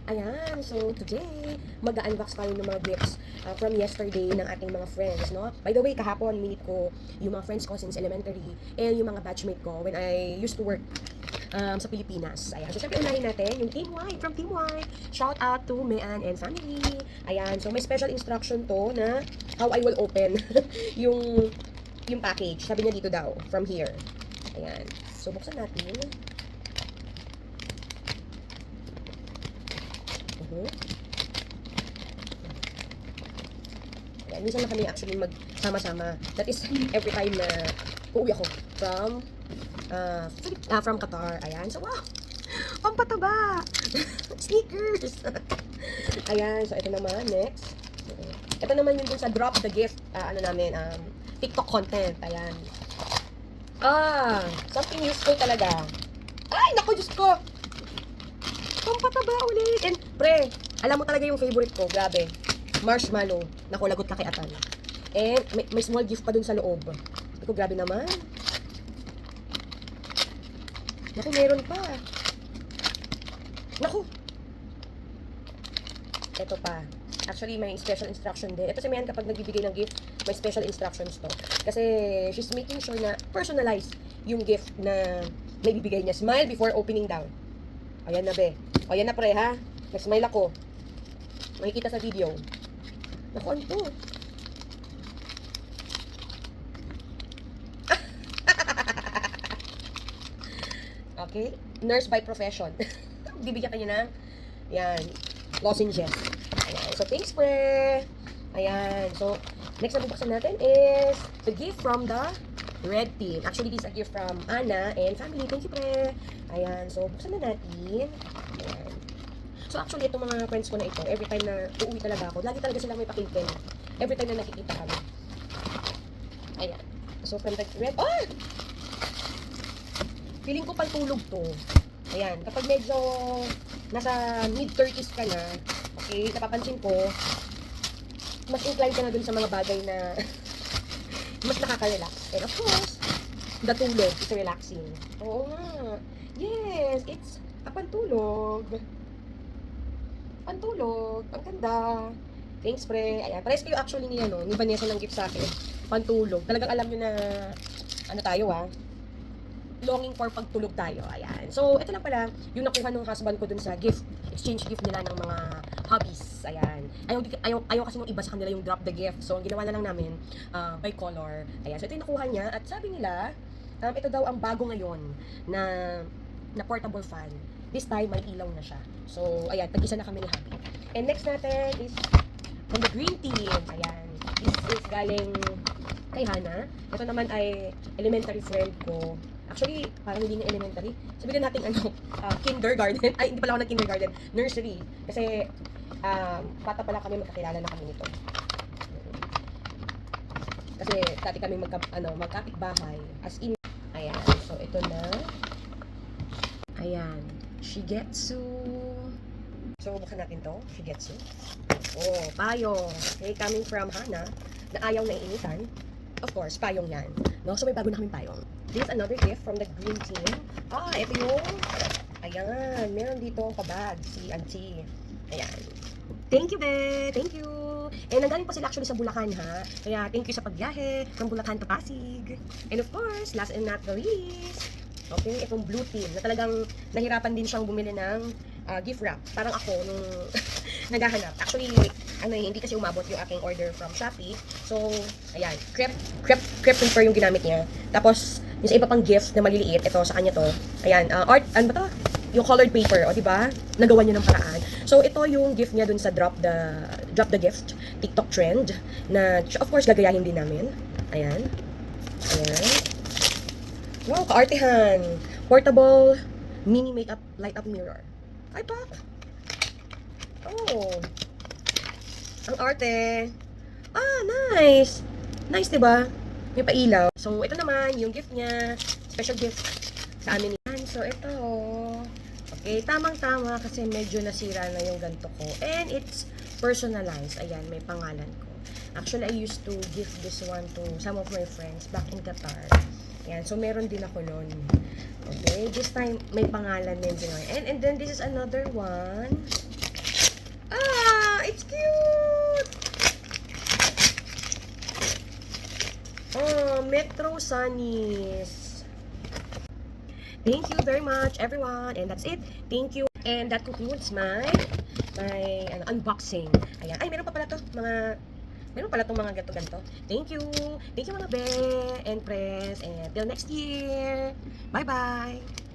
Ayan, so today, mag-unbox tayo ng mga gifts from yesterday ng ating mga friends, no? By the way, kahapon, minute ko yung mga friends ko since elementary and yung mga batchmate ko when I used to work sa Pilipinas. Ayan, so syempre unahin natin yung Team White from Team White. Shout out to Mean and family. Ayan, so may special instruction to na how I will open yung package. Sabi niya dito daw, from here. Ayan, so buksan natin. Ayan, minsan na kami actually magsama-sama. That is every time na uuwi ako from Qatar. Ayan, so wow! Pampataba! Sneakers! Ayan, so ito naman, next. Ito naman yun dun sa drop the gift, TikTok content. Ayan. Something useful talaga. Ay, naku, Diyos ko! Pampataba ulit. And, pre, alam mo talaga yung favorite ko. Grabe. Marshmallow. Naku, lagot ka kay Atan. And, may small gift pa dun sa loob. Sabi ko, grabe naman. Naku, meron pa. Naku. Ito pa. Actually, may special instruction din. Ito si Mayan kapag nagbibigay ng gift, may special instructions to. Kasi, she's making sure na personalize yung gift na may bibigay niya. Smile before opening daw. Ayan na, be. O, yan na, pre, ha? Nag-smile ako. Makikita sa video. Naku, ano to? Okay? Nurse by profession. Bibigyan kanya ng, yan, lozenges. Ayan. So, thanks, pre. Ayan. So, next na bubuksan natin is the gift from the red team. Actually, this is a gift from Anna and family. Thank you, pre. Ayan. So, buksan na natin. Ayan. So, actually, itong mga friends ko na ito, every time na uuwi talaga ako, lagi talaga silang may pakilken. Every time na nakikita kami. Ayan. So, from the red, feeling ko pantulog to. Ayan. Kapag medyo nasa mid-30s ka na, okay, napapansin ko, mas inclined ka na dun sa mga bagay na mas nakaka-relax. And of course, the tulog is relaxing. Oo nga. Yes, it's a pantulog. Pantulog. Ang ganda. Thanks, pre. Ayan. Pares kayo actually ni Vanessa ng gift sa akin. Pantulog. Talagang alam nyo na, tayo longing for pagtulog tayo. Ayan. So, ito lang pala, yung nakuha ng husband ko dun sa gift, exchange gift nila ng mga hobbies. Ayan. Ayaw kasi nung iba sa kanila yung drop the gift. So, ang ginawa na lang namin, by color. Ayan. So, ito yung nakuha niya. At sabi nila, ito daw ang bago ngayon na portable fan. This time, may ilaw na siya. So, ayan. Tag-isa na kami ni Happy. And next natin is from the green team. Ayan. This is galing kay Hana. Ito naman ay elementary friend ko. Actually, parang hindi nga elementary. Sabihin natin kindergarten. Ay, hindi pala ako nag-kindergarten. Nursery. Kasi, bata pala kami, magkakilala na kami nito. Kasi, dati kami magkapit bahay. As in, ayan. So, ito na. Ayan. Shigetsu. So, buksan natin to. Shigetsu. Oh, payong. Okay, coming from Hana, na ayaw na iinitan. Of course, payong yan. No? So, may bago na kaming payong. This is another gift from the green team. Ito yung, ayan, meron dito kabag, si Auntie. Ayan. Thank you, be! Thank you! And nanggaling pa sila actually sa Bulacan, ha? Kaya, thank you sa pagbiyahe from Bulacan to Pasig. And of course, last and not the least, okay, itong blue team, na talagang nahirapan din siyang bumili ng gift wrap. Parang ako, nung naghahanap. Actually, hindi kasi umabot yung aking order from Shopee. So, ayan, crepe paper yung ginamit niya. Tapos, yung sa iba pang gifts na maliliit, ito sa kanya to. Ayan, art, ano ba to? Yung colored paper, o diba? Nagawa niya ng paraan. So, ito yung gift niya dun sa drop the gift TikTok trend na, of course, gagayahin din namin. Ayan. Ayan. Wow, kaartehan. Portable mini makeup light up mirror. Ay, pak! Oh. Ang arte. Nice. Nice, diba? May pailaw. So, ito naman, yung gift niya. Special gift sa amin yan. So, ito. Okay, tamang-tama kasi medyo nasira na yung ganito ko. And it's personalized. Ayan, may pangalan ko. Actually, I used to give this one to some of my friends back in Qatar. Ayan, so meron din ako nun. Okay, this time may pangalan din. And then this is another one. Ah, it's cute! Oh, Metro Sunnies. Thank you very much, everyone. And that's it. Thank you. And that concludes my unboxing. Ayan. Ay, meron pa pala to. Meron pala tong mga ganto-ganto. Thank you. Thank you mga be and press. And till next year. Bye-bye.